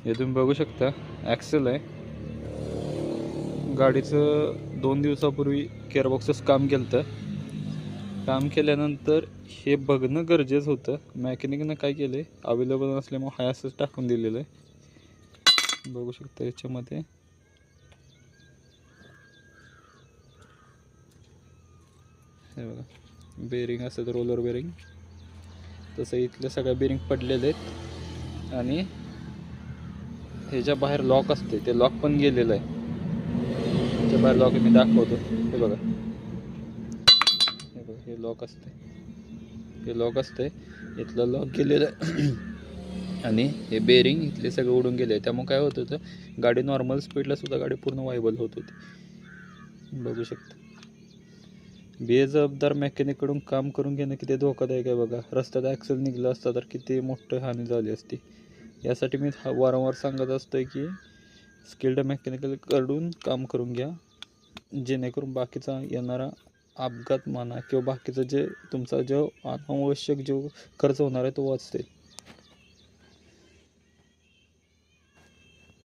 हे तुम्ही बघू शकता ॲक्सेल आहे. गाडीचं 2 दिवसापूर्वी केअरबॉक्सच काम केलं. काम केल्यानंतर हे बघणं गरजेचं होतं. मॅकॅनिकनं काय केलं आहे, अवेलेबल नसल्यामुळे हाय असंच टाकून दिलेलं आहे. बघू शकता याच्यामध्ये हे बघा, बेरिंग असं रोलर बेरिंग, तसं इथले सगळ्या बेरिंग पडलेले आहेत. आणि ह्याच्या बाहेर लॉक असते, ते लॉक पण गेलेलं आहे. ह्याच्या बाहेर लॉक मी दाखवतो. हे बघा, हे लॉक असते, हे लॉक असते, इथलं लॉक गेलेलं आहे. आणि हे बेरिंग इथले सगळे उडून गेले. त्यामुळे काय होत होतं, गाडी नॉर्मल स्पीडला सुद्धा गाडी पूर्ण वायबल होत होती. बघू शकता. बेजबाबदार मेकॅनिककडून काम करून घेणं किती धोकादायक आहे बघा. रस्त्यात ॲक्सेल निघला असता तर किती मोठी हानी झाली असती. यासाठी मी वारंवार सांगत असतोय की स्किल्ड मेकॅनिकलकडून काम करून घ्या, जेणेकरून बाकीचा येणारा अपघात म्हणा किंवा बाकीचं जे तुमचा जो अनावश्यक जो खर्च होणार आहे तो वाचते.